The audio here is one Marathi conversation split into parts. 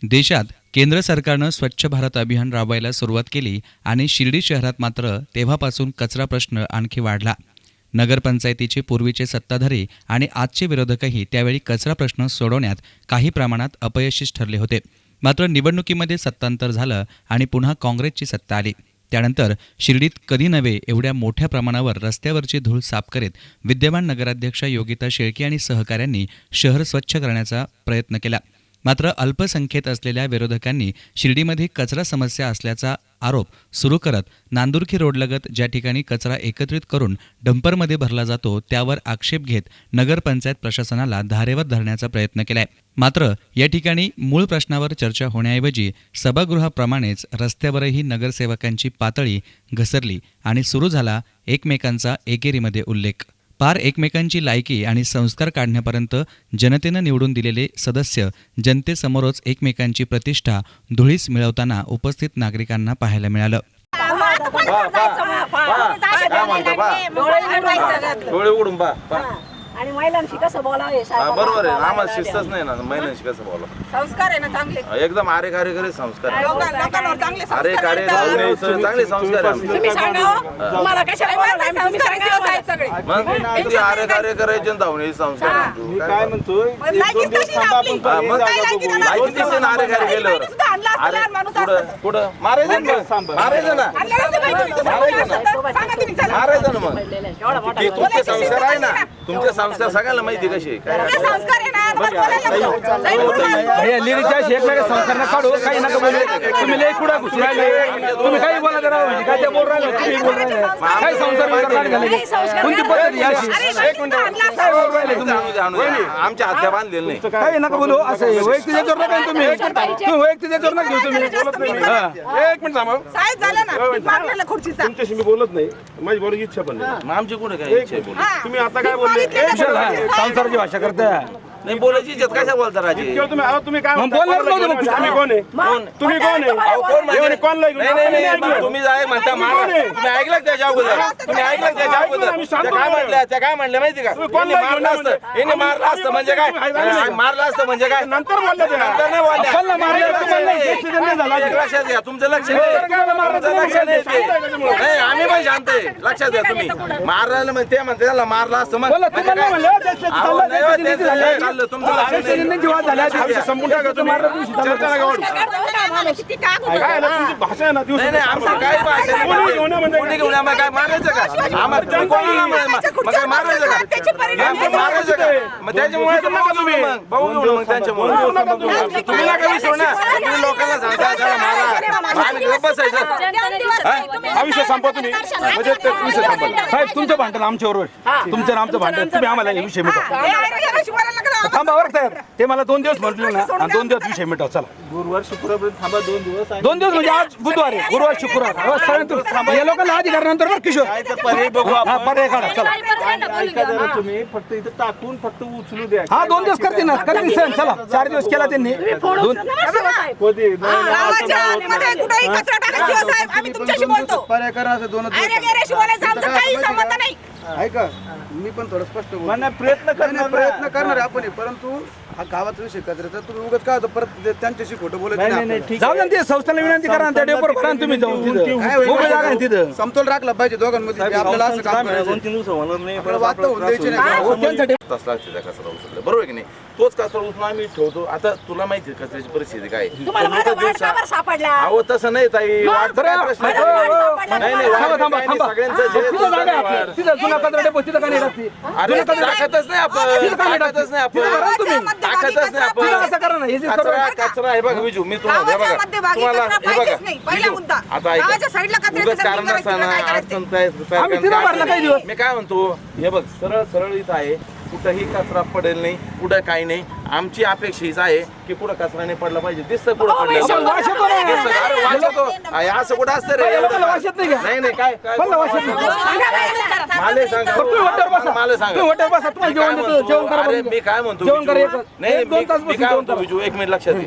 देशात केंद्र सरकारनं स्वच्छ भारत अभियान राबवायला सुरुवात केली आणि शिर्डी शहरात मात्र तेव्हापासून कचरा प्रश्न आणखी वाढला। नगरपंचायतीचे पूर्वीचे सत्ताधारी आणि आजचे विरोधकही त्यावेळी कचरा प्रश्न सोडवण्यात काही प्रमाणात अपयशी ठरले होते। मात्र निवडणुकीमध्ये सत्तांतर झालं आणि पुन्हा काँग्रेसची सत्ता आली। त्यानंतर शिर्डीत कधी नव्हे एवढ्या मोठ्या प्रमाणावर रस्त्यावरची धूळ साफ करीत विद्यमान नगराध्यक्षा योगिता शेळके आणि सहकाऱ्यांनी शहर स्वच्छ करण्याचा प्रयत्न केला। मात्र अल्पसंख्येत असलेल्या विरोधकांनी शिर्डीमध्ये कचरा समस्या असल्याचा आरोप सुरू करत नांदुरकी रोडलगत ज्या ठिकाणी कचरा एकत्रित करून डंपरमध्ये भरला जातो त्यावर आक्षेप घेत नगरपंचायत प्रशासनाला धारेवर धरण्याचा प्रयत्न केलाय। मात्र या ठिकाणी मूळ प्रश्नावर चर्चा होण्याऐवजी सभागृहाप्रमाणेच रस्त्यावरही नगरसेवकांची पातळी घसरली आणि सुरू झाला एकमेकांचा एकेरीमध्ये उल्लेख। पार एकमेकांची लायकी आणि संस्कार काढण्यापर्यंत जनतेनं निवडून दिलेले सदस्य जनतेसमोरच एकमेकांची प्रतिष्ठा धुळीस मिळवताना उपस्थित नागरिकांना पाहायला मिळालं। आणि महिलांशी कसं बोलावं बरोबर आहे। आम्हाला शिस्तच नाही ना, महिलांशी कसं बोलावं। संस्कार आहे ना चांगले, एकदम आरे कार्य संस्कार आहे। लोकांवर चांगले संस्कार आरे कार्य चांगले संस्कार आहे। तुम्ही सांगा तुम्हाला कशाला बोलावलं आम्ही, तुम्ही सांगा सगळे मग किती आरे कार्य करायचे धावणे संस्कार आहे। मी काय म्हणतोय लायकीच तशी ना आपली, मग लायकी दिसे ना आरे कार्य केल्यावर सुद्धा आणला असता लहान माणूस असता कुठं मारायचं ना, मारायचं ना, मारायचं ना। मग ते तुमचे संस्कार आहे ना, तुमचे संस्कार सगळ्याला माहिती कशी काय संस्कार आहे ना लेडीजच्या शेतकरी संस्कार नका काढू, काही नका बोलू। तुम्ही लय कुठं घुसून राहिले, तुम्ही काही बोला जरा काय ते बोल राहिले, तुम्ही बोल राहिले काय संस्कार कोणती पद्धती याची? एक मिनिट काय बोल राहिले तुम्ही? आमच्या हातल्या बांधलेले नाही, काही नका बोलू। असं वैयक्तिक याच्यावर नका तुम्ही वैयक्तिक याच्यावर नका घेऊ तुम्ही। एक मिनिट थांबा साहेब झालं ना मारलेलं खुर्चीचा, तुमच्याशी मी बोलत नाही, माझी बोलायची इच्छा पण नाही। मग आमची कुठे काय इच्छा आहे बोलायची? तुम्ही आता काय बोलले संसाराची भाषा करता नाही, बोलायची इज्जत कशा बोलता राजे? तुम्ही काय बोलणार नव्हते? तुम्ही कोण आहे? तुम्ही कोण आहे? कोण नाही, तुम्ही जाय म्हणता मारा, तुम्ही ऐकलं त्याच्या अगोदर? तुम्ही ऐकलं त्याच्या अगोदर काय म्हटलं? त्या काय म्हणलं माहिती का? यांनी मारलं असतं, यांनी मारलं असतं म्हणजे काय? मारलं असतं म्हणजे काय? नंतर बोलले ते, नंतर नाही बोलले। लक्षात घ्या, तुमचं लक्ष नाही, नाही आम्ही पण शांत आहे, लक्षात घ्या तुम्ही। मारलं म्हणजे ते म्हणते त्याला मारलं असतं मग तुमचं संपून टाका तुम्ही। भाषा आहे ना आमचं काय भाषा कोणी घेऊन आम्हाला काय मारायचं का? आम्हाला तुम्ही कोणी काय मारायचं का? मारायचं का? मग त्याच्यामुळे तर बघू तुम्ही बघू घेऊन मग त्यांच्यामुळे तुम्ही नका विसरू ना, तुम्ही लोकांना सांगता त्याला मारा, आम्ही गप्प बसायचं। हा विषय संपवा तुम्ही, म्हणजे ते विषय संपला। साहेब तुमचं भांडण आमच्याबरोबर, तुमचं आमचं भांडण, तुम्ही आम्हाला हे विषय मिटवा। थांबा बरं साहेब, ते मला 2 दिवस म्हटले ना, आणि 2 दिवस विषय मिटवा। चला गुरुवार शुक्रवारपर्यंत थांबा, 2 दिवस 2 दिवस म्हणजे आज बुधवार आहे, गुरुवार शुक्रवार या लोकांना अधिकार नंतर बरं किशोर पर्याय बघू आपण। पर्याय काढा चला। ऐका जरा तुम्ही, फक्त इथं टाकून फक्त उचलू द्या। हा 2 दिवस करते ना, करते सण। चला 4 दिवस केला त्यांनी। कधी कुठेही कचरा टाकायचा साहेब, आम्ही तुमच्याशी बोलतो। पर्याय करा असं 2 आमचा काही संबंध नाही। ऐका मी पण थोडं स्पष्ट बोलतो। म्हणा प्रयत्न करणार, प्रयत्न करणार आपण, परंतु हा गावाचा विषय कचऱ्याचा तुम्ही उगाच काय होतं परत त्यांच्याशी खोटं बोलायचं नाही। जाऊ द्या, ते संस्थेला विनंती करा, त्या डेपोर भरा तुम्ही जाऊन तिथं समतोल राखला पाहिजे दोघांमध्ये। आपल्याला असं काम करायचं 2-3 दिवस होणार नाही, वाद होऊन द्यायचे नाही। तसला कचरा उचलला बरोबर आहे की नाही? तोच कचरा उचलून आम्ही ठेवतो। आता तुला माहिती आहे कचऱ्याची परिस्थिती काय? सापडला अहो तसं नाही ताई, वाढ काय प्रश्न नाही, सगळ्यांचं अरे टाकतच नाही आपण, टाकतच नाही आपण, टाकतच नाही आपण। कचरा हे बघा विजू, मी तुम्हाला हे बघा, तुम्हाला हे बघा विजू, आता ऐका उगाच कारण नसताना अडचण मी काय म्हणतो, हे बघ सरळ सरळ इथं आहे, कुठंही कचरा पडेल नाही, कुठं काही नाही। आमची अपेक्षा हीच आहे की पुढे कचरा नाही पडला पाहिजे। दिसतं पुढे पडलं असं कुठं असतं रे? नाही नाही काय मला सांगा, अरे मी काय म्हणतो नाही, मी काय म्हणतो विजू, 1 मिनिट लक्षात घे।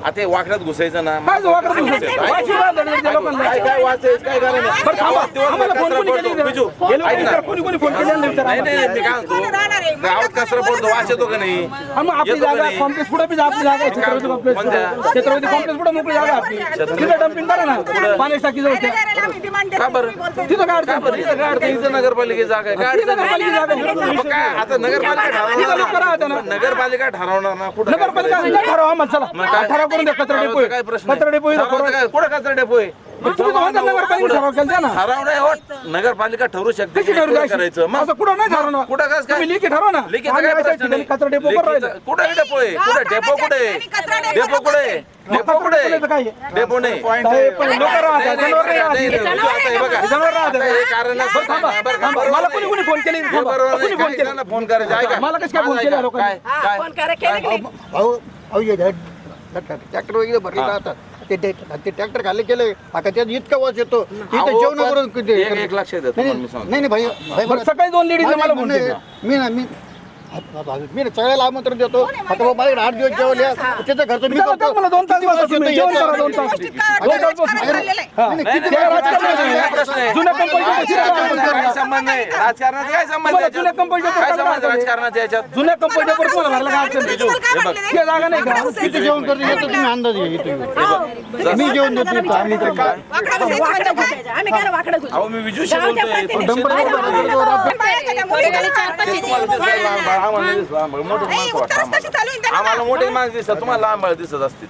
आता वाकड्यात घुसायचं ना, काय वाचायचं काय करायचं? गावात कचरा पडतो वास येतो का नाही हा, मग आपली येतो का जागा नाही? कॉम्प्लेक्स पुढे बी आपली जागा आहे छत्रपती कॉम्प्लेक्स कोणत्या? छत्रपती कॉम्प्लेक्स पुढे मोकळी जागा आहे आपली तिथे डम्पिंग करा ना पाणी टाकी जवळ का बरं तिथं काय का बरं इथं काय अडचण? इथं नगरपालिकेची जागा आहे काय अडचण नगरपालिकेची जागा आहे. मग काय आता नगरपालिका तिथं करा आता ना. ठरवणार नगरपालिका ठरवणार ना कुठं काय नगरपालिका करायचं? ठरवा मग चला मग काय? ठराव करून द्या कचरा डेपो ठरवायचं काय प्रश्न आहे? कचरा डेपो ठरवायचं काय? कुठं कचरा डेपो आहे तुम्ही तर म्हणता नगरपालिका ठराव केला ना ठराव नाही होत नगरपालिका ठरवू शकते कशी की ठरवू कुठं द्यायची? करायचं मग असं कुठं नाही ठरवणार कुठं कसं काय? तुम्ही लेखी ठरवा ना लिखित आम्ही काय अशा प्रश्न ठिकाणी नाही. कचरा डेपो वर राहिला लिखित- कुठं डेपो आहे कुठं डेपो कुठे आहे? डेपो कुठे आहे? डेपो कुठे आहे? काय आहे? डेपो नाही साहेब, पण लोकं राहतात, नाही, नाही, जनावरं नाही, राहतात. नाही, नाही, आता हे बघा. जनावरं राहतात. आता हे कारण असं थांबा, बरं का? थांबा. बरोबर मला नाही. कोणी फोन केले हे बरोबर नाही. कोणी फोन काही केले जणांना फोन करायचे ऐका. मला कसं काय फोन माझं केला ऐका. लोकांनी? काय ट्रॅक्टर वगैरे भरले राहतात ते ट्रॅक्टर खाली केले आता त्यात इतका वास येतो इथं अहो, जेवण पण करून किती- एक लक्षात येतं नाही तुम्हाला मी सांगतो. नाही भाई भाई बरं, सकाळी 2 लेडीज मला फोन नाही, केला मी सगळ्याला आमंत्रण देतो आता बाबा माझ्याकडे 8 दिवस जेवले त्याचं खर्च मी चला, करतो मला 2 तास किती वाजता बसा तुम्ही, येतं? जेवण करा 2 तास. 2 तास बसून. हा. नाही, नाही, किती ते वेळ राजकारण राजकारण आहे. प्रश्न आहे. जुन्या कंपनीच्या काय संबंध नाही राजकारणाचा काय संबंध तुम्हाला याच्यात? जुन्या कंपनीच्या काय प्रकारात संबंध आहे. राजकारणाचा याच्यात जुन्या कंपनीच्या वर तुम्हाला भरला काय अडचण नाही. ते जागा नाही का किती जेवण करतो याचा तुम्ही अंदाज घ्या इथे. मी जेवण देतो इथं आम्ही इथं काय आम्ही काय वाकडं घुसू? अहो मी विजूशी बोलतोय डंपर आम्हाला मोठे माणसं दिसतात तुम्हाला लहान बाळ दिसत असतील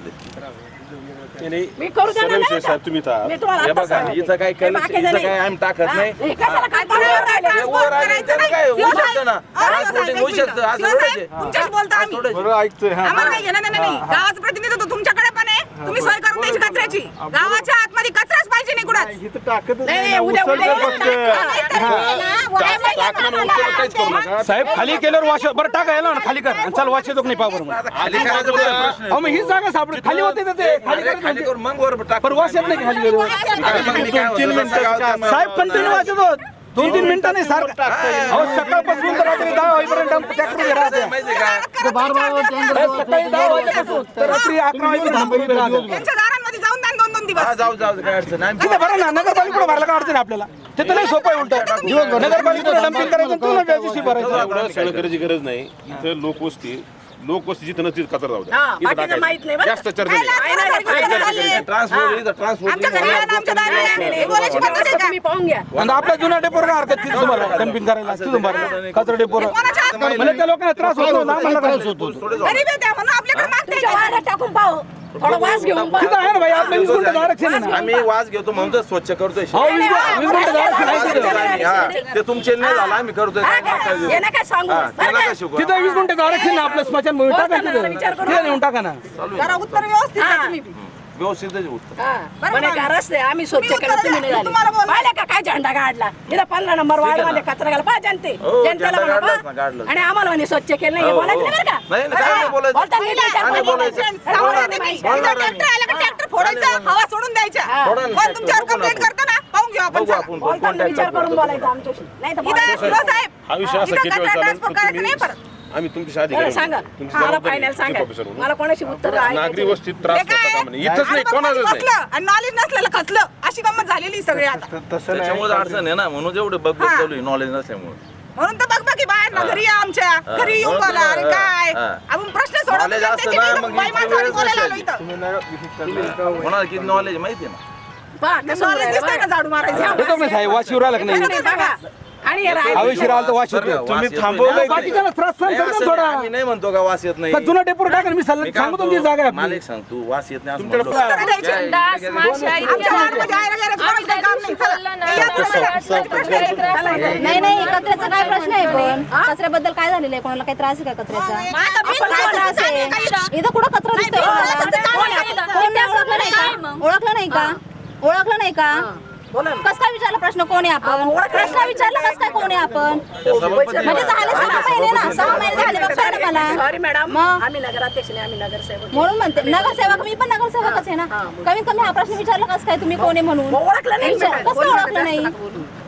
मी करू द्या ना, नाही का? तुम्ही था मी तुम्हाला हे आता बघा सांगते. इथं काय हे केलं बाकीचं इथं नाही. काय आम्ही टाकत नाही हे कशाला काय बोलायला राहिले? हे वर आले त्यानं काय होऊ शकतं ना ट्रान्सपोर्टिंग होऊ शकतं असं थोडंच आहे. तुमच्याशी बोलतो असं आम्ही. थोडंच आहे. बरोबर ऐकतोय हा आम्हाला काही घेणं देणं नाही. गावाचं प्रतिनिधित्व तुमच्याकडे पण आहे. तुम्ही सोय करून द्यायची कचऱ्याची. गावाच्या आतमध्ये कचराच पाहिजे नाही कुणाच. इथं टाकतच नाही, नाही उद्या उचलतं उद्या फक्त काहीच करू नका साहेब खाली केल्यावर वाश बरं टाका याला ना खाली कर आणि चल वाश येतो की नाही पावर आता खाली करायचं कुठे प्रश्न आहे? अहो मग ही जागा सापड खाली होते तर ते खाली अरे, करत खाली होते. करून मग वर टाक पण वाश येत नाही का खाली गेल्यावर अरे, मग मी काय होतं? साहेब कंटिन्यू वाचत होत 2-3 मिनिटं नाही सारखं अहो सकाळपासून तर रात्री 10 वाजेपर्यंत ट्रॅक्टर राहते माहिती आहे का बार बार सकाळी 10 वाजेपासून तर रात्री 11 वाजेपर्यंत राहते. त्यांच्या दारांमध्ये जाऊन द्या 2-2 दिवस. हा, जाऊ जाऊ काय अडचण नाही. तिथे बरं ना नगरपालिकेकडे भरला का अडचण आहे आपल्याला ते तर नाही सोपं आहे उलट नगरपालिकेकडे डम्पिंग करायचं तुला व्याजाशी भरायचं एवढं सगळं करायची गरज नाही इथं लोकवस्ती जिथं नसतील कचरा जाऊ द्या हा, इथं बाकीचं माहित नाही बरं. जास्त चर्चा नाही काय नाही, काय नाही, चाललंय. ट्रान्सपोर्ट इथं ट्रान्सपोर्ट आमच्या घरी या ना, आमच्या दाराला या. नाही, नाही, बोलायची पद्धत आहे का? तुम्ही पाहून घ्या. आणि आपल्या जुन्या डेपोर काय हरकत तिथं भरायला डम्पिंग करायला तिथून भरायला कचरा डेपोर कोणाच्या हातात म्हणजे त्या लोकांना त्रास होतो ना आम्हाला त्रास होतो गरीब आहे त्या म्हणून आपल्याकडे मागते तुमच्या वाड्यात टाकून पाहू थोडा वास घेऊन पाहू. तिथं आहे ना भाई आपल्या 20 गुंठे आरक्षण आहे ना आम्ही वास घेतो म्हणून तर स्वच्छ करतोय हो 20 गुंठे आरक्षण आहे तिथं. हा, ते तुमचे नाही झालं आम्ही करतोय हा, काय काय? मागताय ते? हे नका सांगू. हा, त्याला काय शिकवा? तिथं 20 गुंठे आरक्षण आहे आपलं स्मशानभूमी टाका तिथं विचार करू तिथं नेऊन टाका ना जरा उत्तर व्यवस्थित द्या तुम्ही बी. व्यवस्थितच उत्तर म्हणे का रस्ते आम्ही स्वच्छ केलं तुम्ही नाही झाले पाहिलं का काय झेंडा काढला तिथं 15 नंबर वार्डमध्ये कचरा गेला पाहिजे जनते हो, जनतेला झेंडा म्हणा काढलाच ना, पहा. काढलाच. आणि आम्हाला म्हणे स्वच्छ केलं नाही हे हो, बोलायचं हो. नाही बरं नाही, नाही, काय नाही का बोलायचं. बोलता नीट विचार काय नाही करून बोलायचं. बोलायचं. बोला. इथं ट्रॅक्टर आला का ट्रॅक्टर फोडायचं हवा सोडून द्यायच्या फोडा ना कोण ट्रॅक्टर, तुमच्यावर बघू कंप्लेंट ना. करतो ना पाहून घेऊ आपण बघू चला. आपण बोलताना कोण विचार ट्रॅक्टर करून बोलायचं आमच्याशी नाही तर हो, बोलायचं साहेब हा विषय असा इथं किती वेळ कचरा चालेल ट्रान्सफर करायचं नाही परत आम्ही तुमच्या बरं, अधिकारी सांगा तुमची मला जबाबदारी फायनल आहे, सांगा chief officer म्हणून. मला कोणाची उत्तर नागरी वस्तीत त्रास होता का म्हणे इथंच नाही कोणाच नाही आणि नॉलेज नसलेलं खचलं अशी गंमत झालेली सगळी आता त्याच्यामुळे अडचण आहे ना म्हणून एवढं बघ हा. चालू आहे नॉलेज नसल्यामुळे म्हणून तर बघ की बाहेर ना घरी या आमच्या घरी येऊन बरोबर बोला आहे. अरे काय हा. आपण प्रश्न सोडवतो Knowledge असतं त्याची ना, मी मग बाई इतकी माणसाने वेळच बोलायला आलो नसायची. इथं कोणाला किती नॉलेज माहिती आहे ना पहा, कसं नॉलेज दिसतंय का झाडू मारायचं येतो नाही साहेब वाशीवर आला की नाही नाही, बघा. आणि हे राहिलं. हवेशीर आला तर वाश बरं का, येतो वास तुम्ही येत थांबवलंय नाही. बाकीच्याला त्रास सहन नाही, करतो असं थोडा आम्ही नाही म्हणतो का वास येत नाही का जुना डेपोर टाका ना, मी मी काय सांगतो तुमची जागा आहे मला आपली एक सांग तू वास येत नाही असं तुमच्याकडे म्हणलो. प्लॅन- द्यायचे. काय- काय- आमच्या वार्डमध्ये आहे ना, गेल्याच कोणाचं काम नाही. चला. या तुम्हाला. नाही नाही कचऱ्याचा काय प्रश्न आहे पण कचऱ्याबद्दल काय झालेलं आहे कोणाला काही त्रास आहे का कचऱ्याचा आपण काय त्रास आहे इथं कुठं कचरा दिसतोय कोणाला? कोण नाही ओळखलं नाही का ओळखलं नाही का ओळखलं नाही का कस काय विचारला प्रश्न कोण आहे आपण प्रश्न विचारला कस काय कोण आहे आपण सभापती म्हणजे झाले 6 महिने ना 6 महिने झाले बघताय ना मला सॉरी मॅडम मग? आम्ही नगराध्यक्ष नाही आम्ही नगरसेवक म्हणून म्हणते नगरसेवक मी पण नगरसेवकच आहे ना कमीत कमी हा प्रश्न विचारला कस काय तुम्ही कोण आहे म्हणून ओळखलं नाही कसं काय ओळखलं नाही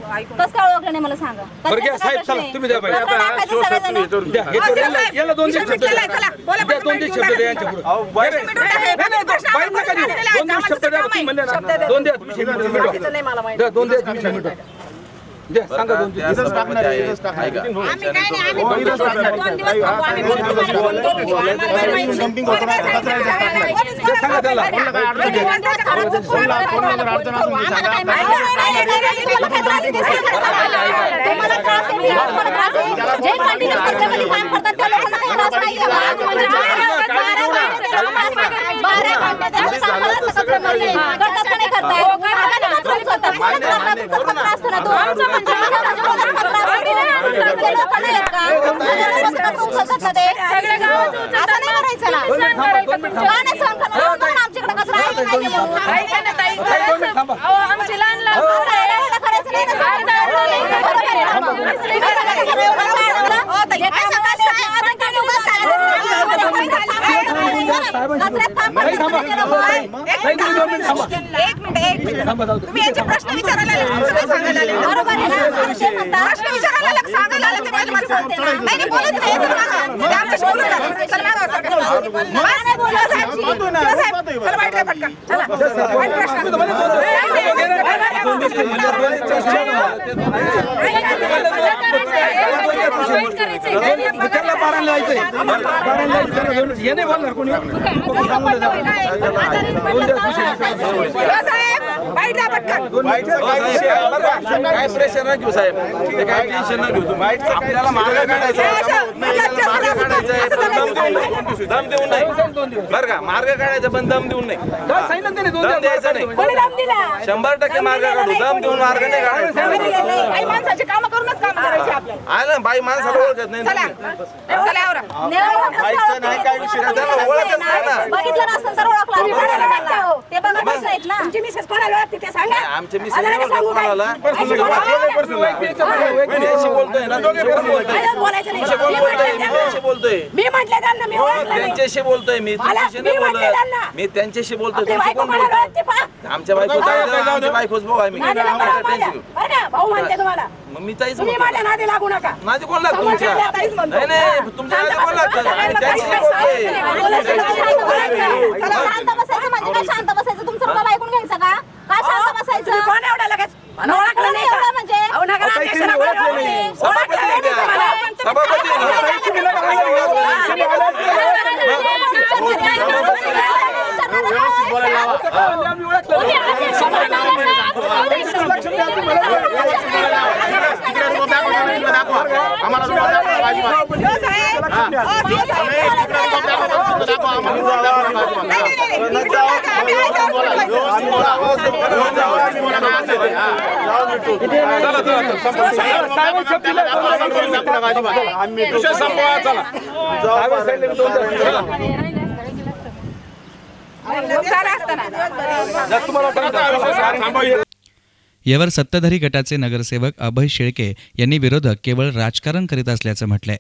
कस काय ओळखलं नाही मला सांगा बरं घ्या कचऱ्याचा साहेब काय प्रश्न चला आहे? तुम्ही द्या बाई कचरा टाकायचं सगळेजण. द्या हे तो याला 2 दिवस शब्द द्या चला, बोला, द्या 2 दिवस शब्द द्या यांच्या पुढे बाईट नका देऊ 2 दिवस शब्द द्या तुम्ही म्हणले ना 2 द्या तुम्ही शब्द बाकीचं नाही मला माहिती. द्या 2 दिवस 20 मिनिटं. द्या 2 द्या 20 मिनिटं. बाकीचं नाही मला माहिती. द्या 2 दिवस 20 मिनिटं. जे सांगा दोन त्या सभापती आहेत. ऐका. सांगा त्याला तुम्ही याचे प्रश्न विचारायला आले, आमचं काय सांगायला आले? प्रश्न विचारायला आले, सांगायला आले ते माझी माणसं. नाही, बोलायचं नाही, चला मागं. ते आमच्याशी बोलून जा. चला मागं, सरकार. साहेब, चला बाहेर या पटकन. चला. बाहेर प्रश्न. काय प्रेशर ना घेऊ साहेब, ते काय टेन्शन ना घेऊ तुम्ही. आपल्याला मार्ग काढायचा दम देऊन नाही बरं का, मार्ग काढायचा पण दम देऊन नाही, दम द्यायचा नाही. 100% मार्ग काढू, दम देऊन मार्ग नाही काढायचा. माणसाची कामं करूनच काम करायचे आपल्याला. आहे ना बाई माणसाला ओळखत नाही चला चला आवरा. काय विषय नाही, त्याला ओळखच नाही ना. बघितलं नसेल तर ओळखला ते बघतच नाहीत ना. तुमची मिसेस कोणाला ओळखते ते सांगा. आमच्या मिसेस कोणाला वहिनीशी बोलतोय ना, बोलायचं नाही. बोलतोय मी म्हटले त्यांना मी ओळखलं नाही. त्यांच्याशी बोलतोय मी, तुमच्याशी नाही बोलत. मी त्यांच्याशी बोलतोय, तुमची कोण बोलतोय? आमच्या बायको आमच्या बायकोच भाऊ आहे मी. बरं का? भाऊ म्हणते तुम्हाला. मग मी ताईच तुम्ही माझ्या नादी लागू नका. माझी कोण लागत तुमच्या? नाही नाही, तुमच्या नादी कोण लागतं? आणि त्यांच्याशी बोलतोय. शांत बसायचं म्हणजे काय? शांत बसायचं तुमचं मला ऐकून घ्यायचं का? काय शांत बसायचं? तुम्ही कोण एवढं लगेच मला ओळखलं नाही का? म्हणजे अहो, नगराध्यक्षाला कोण ओळखलं नाही? सभापती आहे त्या. सभापती यावर सत्ताधारी गटाचे नगरसेवक अभय शेळके यांनी विरोधक केवळ राजकारण करीत असल्याचं म्हटलंय.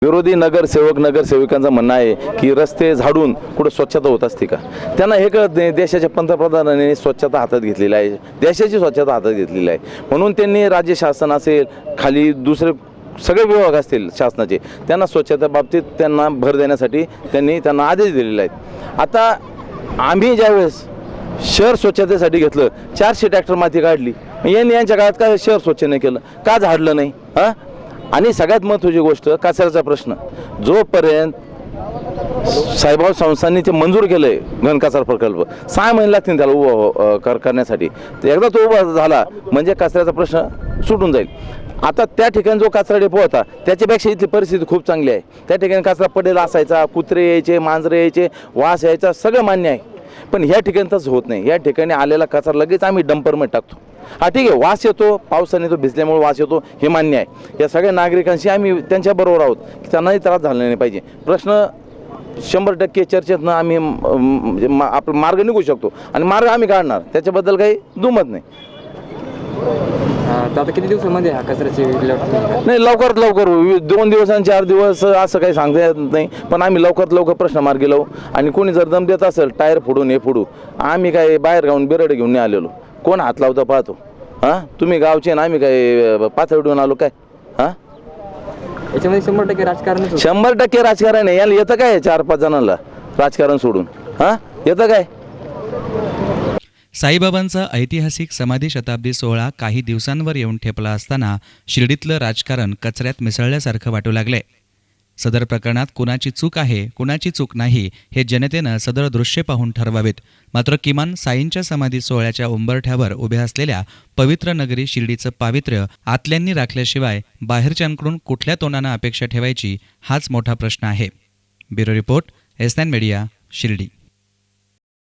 विरोधी नगरसेविकांचं म्हणणं आहे की रस्ते झाडून कुठं स्वच्छता होत असते का? त्यांना हे कळत नाही. देशाच्या पंतप्रधानांनी स्वच्छता हातात घेतलेली आहे, देशाची स्वच्छता हातात घेतलेली आहे. म्हणून त्यांनी राज्य शासन असेल, खाली दुसरे सगळे विभाग असतील शासनाचे, त्यांना स्वच्छता बाबतीत त्यांना भर देण्यासाठी त्यांना आदेश दिलेले आहेत. आता आम्ही ज्यावेळेस शहर स्वच्छतेसाठी घेतलं, 400 ट्रॅक्टर माती काढली. यांच्या काळात काय शहर स्वच्छ नाही केलं का? झाडलं नाही. हां, आणि सगळ्यात महत्त्वाची गोष्ट कचऱ्याचा प्रश्न. जोपर्यंत साहेबराव संस्थांनी ते मंजूर केलं आहे घनकचरा प्रकल्प, 6 महिने लागतील त्याला उभं करण्यासाठी. तर एकदा तो उभा झाला म्हणजे कचऱ्याचा प्रश्न सुटून जाईल. आता त्या ठिकाणी जो कचरा डेपो होता त्याच्यापेक्षा इथली परिस्थिती खूप चांगली आहे. त्या ठिकाणी कचरा पडेल असायचा, कुत्रे यायचे, मांजरे यायचे, वास यायचा, सगळं मान्य आहे. पण ह्या ठिकाणी तसं होत नाही. या ठिकाणी आलेला कचरा लगेच आम्ही डंपरमध्ये टाकतो. हा ठीक आहे, वास येतो, पावसाने तो भिजल्यामुळे वास येतो, हे मान्य आहे. या सगळ्या नागरिकांशी आम्ही त्यांच्याबरोबर आहोत की त्यांनाही त्रास झाला नाही पाहिजे. प्रश्न 100% चर्चेतनं आम्ही आपला मार्ग निघू शकतो आणि मार्ग आम्ही काढणार, त्याच्याबद्दल काही दुमत नाही. आता किती दिवसामध्ये हा कचऱ्याची विल्हेवाट? नाही, लवकरात लवकर 2 दिवस आणि 4 दिवस असं काही सांगता येत नाही. पण आम्ही लवकरात लवकर प्रश्न मार्गी लावू. आणि कोणी जर दम देत असेल टायर फोडून हे फोडू, आम्ही काय बाहेर गाऊन बिरड घेऊन नाही आलेलो. कोण हात लावता पाहतो. हां, तुम्ही गावचे ना, आम्ही काय पाथर्डीहून आलो काय? हां, याच्यामध्ये 100% राजकारण. 100% राजकारण आहे. याला येतं काय 4-5 जणांना राजकारण सोडून? हां, येतं काय? साईबाबांचा ऐतिहासिक समाधी शताब्दी सोहळा काही दिवसांवर येऊन ठेपला असताना शिर्डीतलं राजकारण कचऱ्यात मिसळल्यासारखं वाटू लागलंय. सदर प्रकरणात कुणाची चूक आहे कुणाची चूक नाही हे जनतेनं सदर दृश्य पाहून ठरवावेत. मात्र किमान साईंच्या समाधी सोहळ्याच्या उंबरठ्यावर उभ्या असलेल्या पवित्र नगरी शिर्डीचं पावित्र्य आतल्यांनी राखल्याशिवाय बाहेरच्यांकडून कुठल्या तोंडानं अपेक्षा ठेवायची हाच मोठा प्रश्न आहे. Bureau report, S9 media, Shirdi.